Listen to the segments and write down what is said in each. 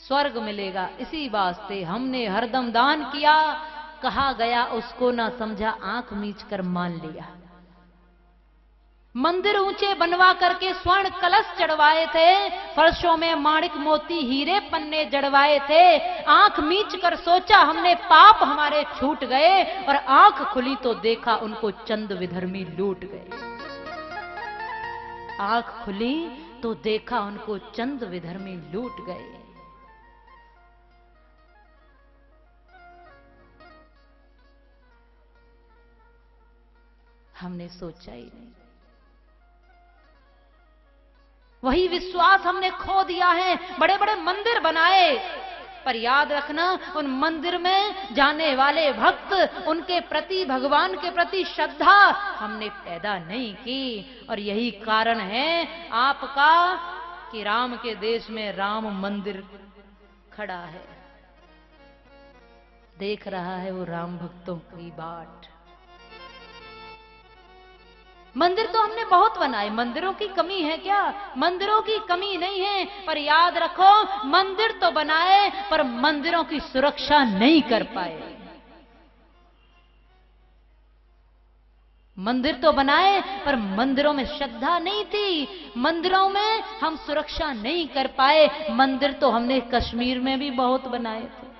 स्वर्ग मिलेगा। इसी वास्ते हमने हरदम दान किया, कहा गया उसको ना समझा, आंख मीच कर मान लिया। मंदिर ऊंचे बनवा करके स्वर्ण कलश चढ़वाए थे, फर्शों में माणिक मोती हीरे पन्ने जड़वाए थे। आंख मीच कर सोचा हमने पाप हमारे छूट गए, और आंख खुली तो देखा उनको चंद विधर्मी लूट गए। आंख खुली तो देखा उनको चंद विधर्मी लूट गए। हमने सोचा ही नहीं। वही विश्वास हमने खो दिया है। बड़े बड़े मंदिर बनाए, पर याद रखना उन मंदिर में जाने वाले भक्त, उनके प्रति, भगवान के प्रति श्रद्धा हमने पैदा नहीं की। और यही कारण है आपका कि राम के देश में राम मंदिर खड़ा है, देख रहा है वो राम भक्तों की बाट। मंदिर तो हमने बहुत बनाए, मंदिरों की कमी है क्या? मंदिरों की कमी नहीं है, पर याद रखो मंदिर तो बनाए पर मंदिरों की सुरक्षा नहीं कर पाए। मंदिर तो बनाए पर मंदिरों में श्रद्धा नहीं थी, मंदिरों में हम सुरक्षा नहीं कर पाए। मंदिर तो हमने कश्मीर में भी बहुत बनाए थे।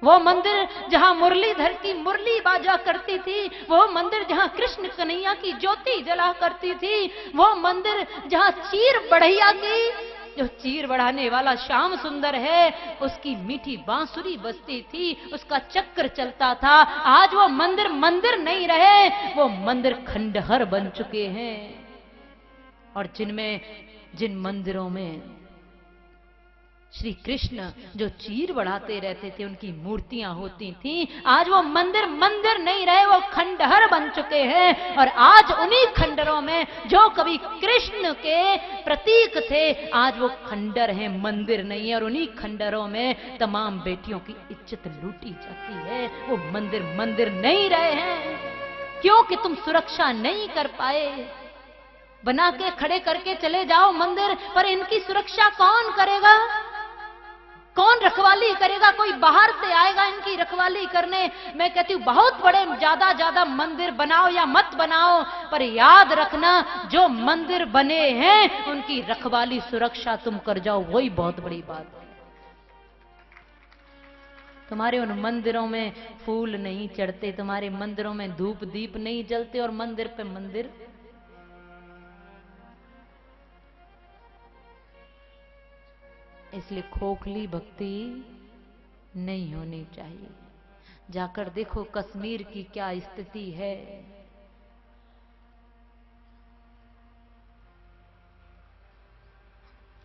वो मंदिर जहां मुरलीधर की मुरली बाजा करती थी, वो मंदिर जहां कृष्ण कन्हैया की ज्योति जला करती थी, वो मंदिर जहां चीर बढ़ैया की, जो चीर बढ़ाने वाला श्याम सुंदर है, उसकी मीठी बांसुरी बजती थी, उसका चक्र चलता था। आज वो मंदिर मंदिर नहीं रहे, वो मंदिर खंडहर बन चुके हैं। और जिन मंदिरों में श्री कृष्ण जो चीर बढ़ाते रहते थे, उनकी मूर्तियां होती थीं, आज वो मंदिर मंदिर नहीं रहे, वो खंडहर बन चुके हैं। और आज उन्हीं खंडहरों में जो कभी कृष्ण के प्रतीक थे, आज वो खंडहर हैं, मंदिर नहीं है। और उन्हीं खंडहरों में तमाम बेटियों की इज्जत लूटी जाती है। वो मंदिर मंदिर नहीं रहे हैं, क्योंकि तुम सुरक्षा नहीं कर पाए। बना के खड़े करके चले जाओ मंदिर, पर इनकी सुरक्षा कौन करेगा? कौन रखवाली करेगा? कोई बाहर से आएगा इनकी रखवाली करने। मैं कहती हूं बहुत बड़े ज्यादा मंदिर बनाओ या मत बनाओ, पर याद रखना जो मंदिर बने हैं उनकी रखवाली सुरक्षा तुम कर जाओ, वही बहुत बड़ी बात है। तुम्हारे उन मंदिरों में फूल नहीं चढ़ते, तुम्हारे मंदिरों में धूप दीप नहीं जलते, और मंदिर पे मंदिर। इसलिए खोखली भक्ति नहीं होनी चाहिए। जाकर देखो कश्मीर की क्या स्थिति है।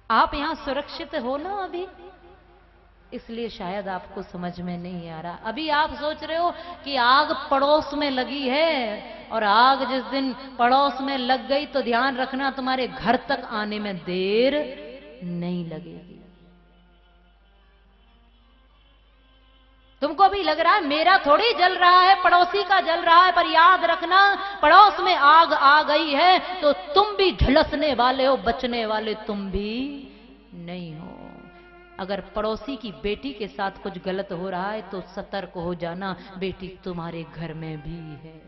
आप यहां सुरक्षित हो ना अभी, इसलिए शायद आपको समझ में नहीं आ रहा। अभी आप सोच रहे हो कि आग पड़ोस में लगी है, और आग जिस दिन पड़ोस में लग गई तो ध्यान रखना तुम्हारे घर तक आने में देर नहीं लगेगी। तुमको भी लग रहा है मेरा थोड़ी जल रहा है, पड़ोसी का जल रहा है, पर याद रखना पड़ोस में आग आ गई है तो तुम भी झुलसने वाले हो, बचने वाले तुम भी नहीं हो। अगर पड़ोसी की बेटी के साथ कुछ गलत हो रहा है तो सतर्क हो जाना, बेटी तुम्हारे घर में भी है।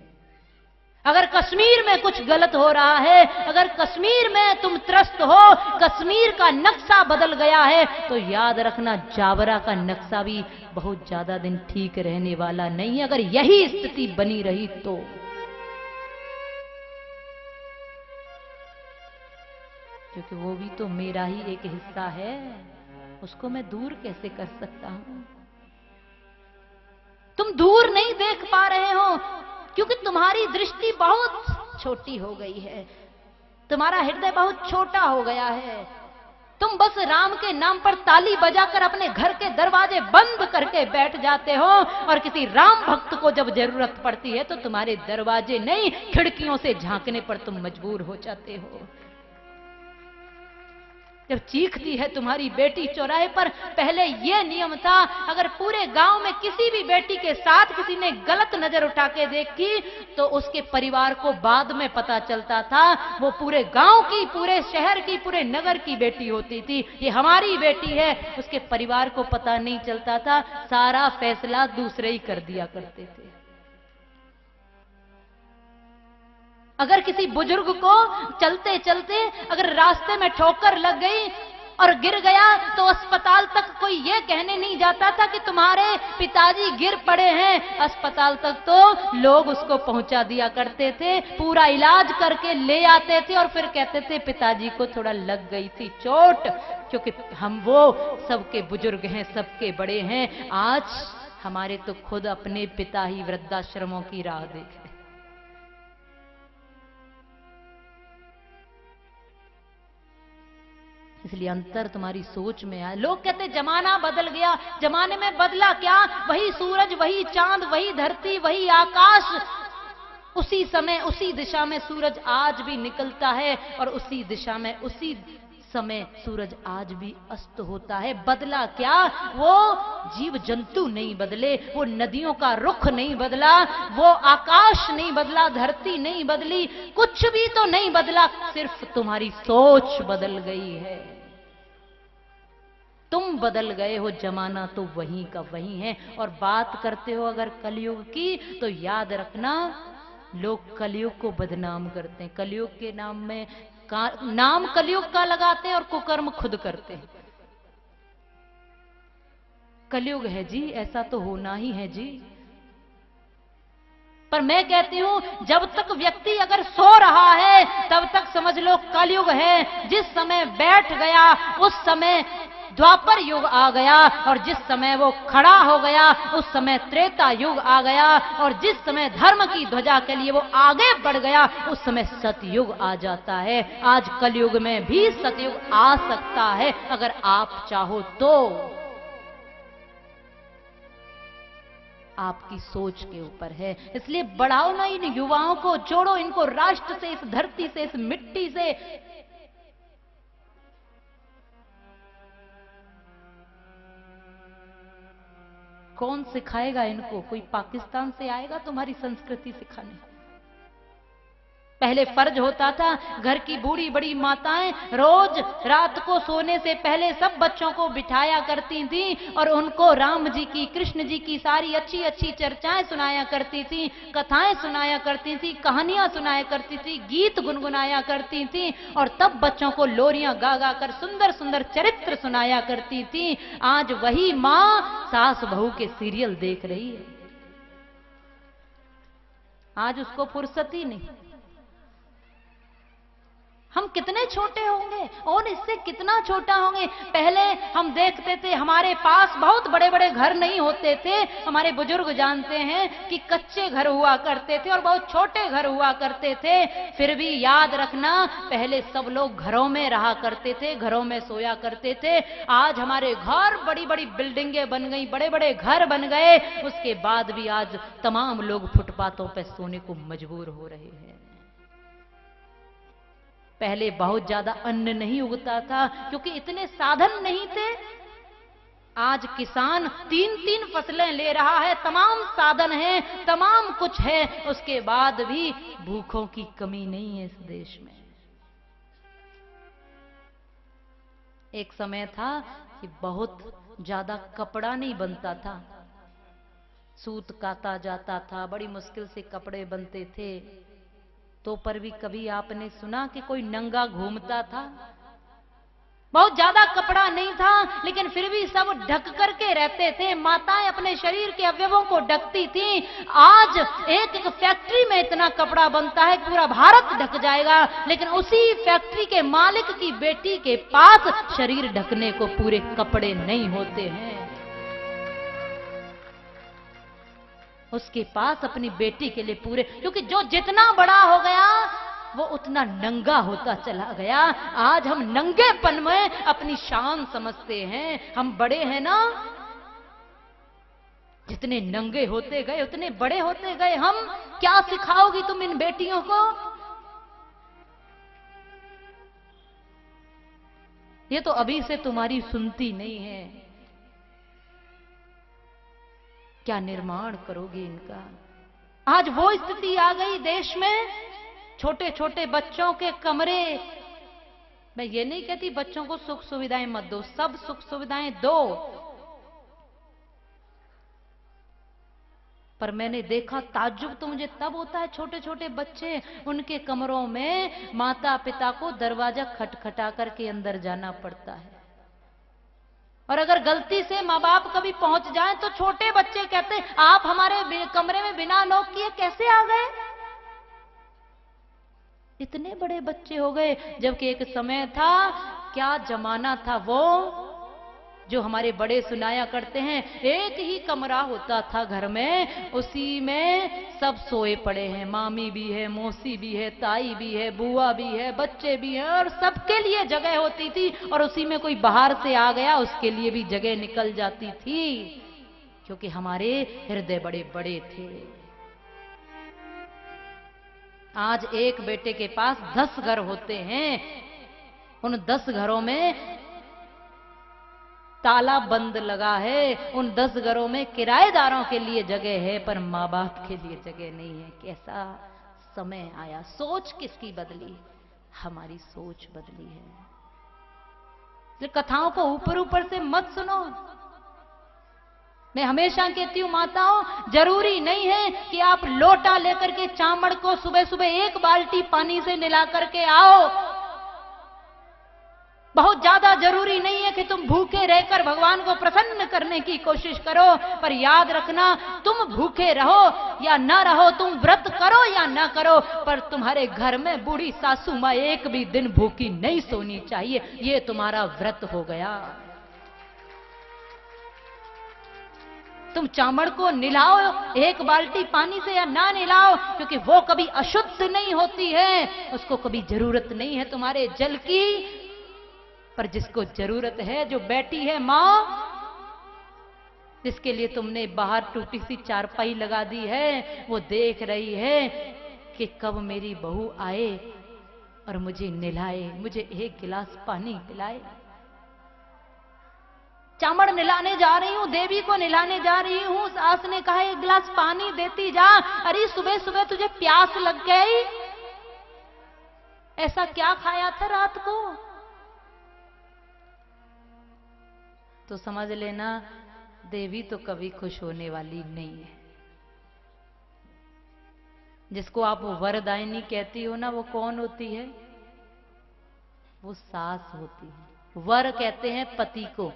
अगर कश्मीर में कुछ गलत हो रहा है, अगर कश्मीर में तुम त्रस्त हो, कश्मीर का नक्शा बदल गया है, तो याद रखना जावरा का नक्शा भी बहुत ज्यादा दिन ठीक रहने वाला नहीं है। अगर यही स्थिति बनी रही तो क्योंकि वो भी तो मेरा ही एक हिस्सा है, उसको मैं दूर कैसे कर सकता हूं? तुम दूर नहीं देख पा रहे हो क्योंकि तुम्हारी दृष्टि बहुत छोटी हो गई है, तुम्हारा हृदय बहुत छोटा हो गया है। तुम बस राम के नाम पर ताली बजाकर अपने घर के दरवाजे बंद करके बैठ जाते हो, और किसी राम भक्त को जब जरूरत पड़ती है तो तुम्हारे दरवाजे नहीं खिड़कियों से झांकने पर तुम मजबूर हो जाते हो। जब चीखती है तुम्हारी बेटी चौराहे पर, पहले यह नियम था, अगर पूरे गांव में किसी भी बेटी के साथ किसी ने गलत नजर उठा के देखी तो उसके परिवार को बाद में पता चलता था वो पूरे गांव की, पूरे शहर की, पूरे नगर की बेटी होती थी, ये हमारी बेटी है। उसके परिवार को पता नहीं चलता था, सारा फैसला दूसरे ही कर दिया करते थे। अगर किसी बुजुर्ग को चलते चलते अगर रास्ते में ठोकर लग गई और गिर गया तो अस्पताल तक कोई ये कहने नहीं जाता था कि तुम्हारे पिताजी गिर पड़े हैं। अस्पताल तक तो लोग उसको पहुंचा दिया करते थे, पूरा इलाज करके ले आते थे और फिर कहते थे पिताजी को थोड़ा लग गई थी चोट, क्योंकि हम वो सबके बुजुर्ग हैं, सबके बड़े हैं। आज हमारे तो खुद अपने पिता ही वृद्धाश्रमों की राह देख। इसलिए अंतर तुम्हारी सोच में आए। लोग कहते जमाना बदल गया, जमाने में बदला क्या? वही सूरज, वही चांद, वही धरती, वही आकाश, उसी समय उसी दिशा में सूरज आज भी निकलता है और उसी दिशा में उसी समय सूरज आज भी अस्त होता है। बदला क्या? वो जीव जंतु नहीं बदले, वो नदियों का रुख नहीं बदला, वो आकाश नहीं बदला, धरती नहीं बदली, कुछ भी तो नहीं बदला, सिर्फ तुम्हारी सोच बदल गई है। तुम बदल गए हो, जमाना तो वही का वही है। और बात करते हो अगर कलयुग की, तो याद रखना लोग कलयुग को बदनाम करते हैं। कलयुग के नाम में नाम कलयुग का लगाते हैं और कुकर्म खुद करते हैं। कलयुग है जी, ऐसा तो होना ही है जी। पर मैं कहती हूं जब तक व्यक्ति अगर सो रहा है तब तक समझ लो कलयुग है। जिस समय बैठ गया उस समय द्वापर युग आ गया, और जिस समय वो खड़ा हो गया उस समय त्रेता युग आ गया, और जिस समय धर्म की ध्वजा के लिए वो आगे बढ़ गया उस समय सतयुग आ जाता है। आज कलयुग में भी सतयुग आ सकता है अगर आप चाहो तो। आपकी सोच के ऊपर है। इसलिए बढ़ाओ ना इन युवाओं को, जोड़ो इनको राष्ट्र से, इस धरती से, इस मिट्टी से। कौन सिखाएगा इनको? कोई पाकिस्तान से आएगा तुम्हारी संस्कृति सिखाने? पहले फर्ज होता था घर की बूढ़ी बड़ी माताएं रोज रात को सोने से पहले सब बच्चों को बिठाया करती थी और उनको राम जी की, कृष्ण जी की सारी अच्छी अच्छी चर्चाएं सुनाया करती थी, कथाएं सुनाया करती थी, कहानियां सुनाया करती थी, गीत गुनगुनाया करती थी, और तब बच्चों को लोरियां गा गा कर सुंदर सुंदर चरित्र सुनाया करती थी। आज वही माँ सास बहू के सीरियल देख रही है। आज उसको फुर्सत ही नहीं। हम कितने छोटे होंगे और इससे कितना छोटा होंगे। पहले हम देखते थे, हमारे पास बहुत बड़े बड़े घर नहीं होते थे। हमारे बुजुर्ग जानते हैं कि कच्चे घर हुआ करते थे और बहुत छोटे घर हुआ करते थे। फिर भी याद रखना, पहले सब लोग घरों में रहा करते थे, घरों में सोया करते थे। आज हमारे घर बड़ी बड़ी बिल्डिंगें बन गई, बड़े बड़े घर बन गए, उसके बाद भी आज तमाम लोग फुटपाथों पर सोने को मजबूर हो रहे हैं। पहले बहुत ज्यादा अन्न नहीं उगता था क्योंकि इतने साधन नहीं थे। आज किसान 3-3 फसलें ले रहा है, तमाम साधन है, तमाम कुछ है, उसके बाद भी भूखों की कमी नहीं है इस देश में। एक समय था कि बहुत ज्यादा कपड़ा नहीं बनता था, सूत काता जाता था, बड़ी मुश्किल से कपड़े बनते थे। तो पर भी कभी आपने सुना कि कोई नंगा घूमता था? बहुत ज्यादा कपड़ा नहीं था लेकिन फिर भी सब ढक करके रहते थे। माताएं अपने शरीर के अवयवों को ढकती थी। आज एक एक फैक्ट्री में इतना कपड़ा बनता है, पूरा भारत ढक जाएगा, लेकिन उसी फैक्ट्री के मालिक की बेटी के पास शरीर ढकने को पूरे कपड़े नहीं होते हैं। उसके पास अपनी बेटी के लिए पूरे, क्योंकि जो जितना बड़ा हो गया वो उतना नंगा होता चला गया। आज हम नंगेपन में अपनी शान समझते हैं, हम बड़े हैं ना। जितने नंगे होते गए उतने बड़े होते गए हम। क्या सिखाओगी तुम इन बेटियों को? ये तो अभी से तुम्हारी सुनती नहीं है। क्या निर्माण करोगे इनका? आज वो स्थिति आ गई देश में, छोटे छोटे बच्चों के कमरे। मैं ये नहीं कहती बच्चों को सुख सुविधाएं मत दो, सब सुख सुविधाएं दो, पर मैंने देखा ताज्जुब तो मुझे तब होता है, छोटे छोटे बच्चे, उनके कमरों में माता पिता को दरवाजा खटखटा करके अंदर जाना पड़ता है। और अगर गलती से माँ बाप कभी पहुंच जाए तो छोटे बच्चे कहते हैं आप हमारे कमरे में बिना नॉक किए कैसे आ गए? इतने बड़े बच्चे हो गए, जबकि एक समय था, क्या जमाना था वो, जो हमारे बड़े सुनाया करते हैं, एक ही कमरा होता था घर में, उसी में सब सोए पड़े हैं, मामी भी है, मौसी भी है, ताई भी है, बुआ भी है, बच्चे भी हैं, और सबके लिए जगह होती थी। और उसी में कोई बाहर से आ गया उसके लिए भी जगह निकल जाती थी, क्योंकि हमारे हृदय बड़े बड़े थे। आज एक बेटे के पास 10 घर होते हैं, उन 10 घरों में ताला बंद लगा है, उन 10 घरों में किराएदारों के लिए जगह है, पर माँ बाप के लिए जगह नहीं है। कैसा समय आया! सोच किसकी बदली? हमारी सोच बदली है। कथाओं को ऊपर ऊपर से मत सुनो। मैं हमेशा कहती हूं माताओं, जरूरी नहीं है कि आप लोटा लेकर के चामड़ को सुबह सुबह 1 बाल्टी पानी से नहला करके आओ। बहुत ज्यादा जरूरी नहीं है कि तुम भूखे रहकर भगवान को प्रसन्न करने की कोशिश करो, पर याद रखना, तुम भूखे रहो या ना रहो, तुम व्रत करो या ना करो, पर तुम्हारे घर में बूढ़ी सासू मां एक भी दिन भूखी नहीं सोनी चाहिए। ये तुम्हारा व्रत हो गया। तुम चामड़ को नहलाओ 1 बाल्टी पानी से या ना नहलाओ, क्योंकि वो कभी अशुद्ध नहीं होती है, उसको कभी जरूरत नहीं है तुम्हारे जल की। पर जिसको जरूरत है, जो बैठी है मां, जिसके लिए तुमने बाहर टूटी सी चारपाई लगा दी है, वो देख रही है कि कब मेरी बहू आए और मुझे नहलाए, मुझे 1 गिलास पानी पिलाए। चामड़ नहलाने जा रही हूं, देवी को नहलाने जा रही हूं, सास ने कहा 1 गिलास पानी देती जा। अरे सुबह सुबह तुझे प्यास लग गई, ऐसा क्या खाया था रात को? तो समझ लेना, देवी तो कभी खुश होने वाली नहीं है। जिसको आप वरदायिनी कहती हो ना, वो कौन होती है? वो सास होती है। वर कहते हैं पति को,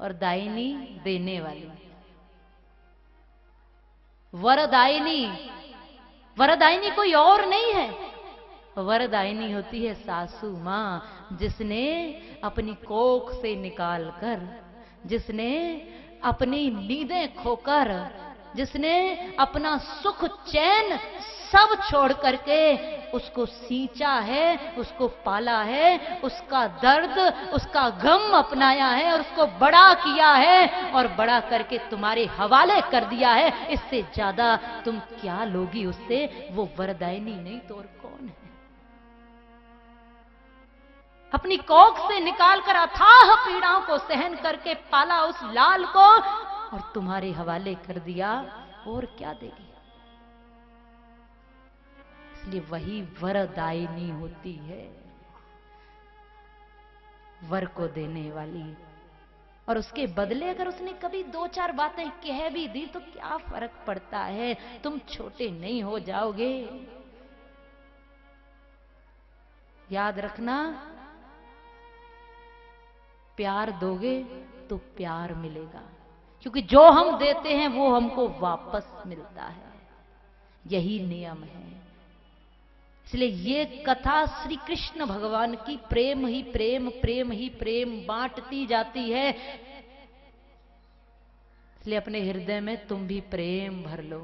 और दायिनी देने वाली। वरदायिनी, वरदायिनी कोई और नहीं है, वरदायिनी होती है सासू मां, जिसने अपनी कोख से निकालकर, जिसने अपनी नींदें खोकर, जिसने अपना सुख चैन सब छोड़ करके उसको सींचा है, उसको पाला है, उसका दर्द, उसका गम अपनाया है और उसको बड़ा किया है, और बड़ा करके तुम्हारे हवाले कर दिया है। इससे ज्यादा तुम क्या लोगी उससे? वो वरदायिनी नहीं तो और कौन है? अपनी कोख से निकालकर अथाह पीड़ाओं को सहन करके पाला उस लाल को, और तुम्हारे हवाले कर दिया, और क्या देगी? इसलिए वही वरदायिनी होती है, वर को देने वाली। और उसके बदले अगर उसने कभी 2-4 बातें कह भी दी तो क्या फर्क पड़ता है? तुम छोटे नहीं हो जाओगे। याद रखना, प्यार दोगे तो प्यार मिलेगा, क्योंकि जो हम देते हैं वो हमको वापस मिलता है। यही नियम है। इसलिए ये कथा श्री कृष्ण भगवान की प्रेम ही प्रेम, प्रेम ही प्रेम बांटती जाती है। इसलिए अपने हृदय में तुम भी प्रेम भर लो।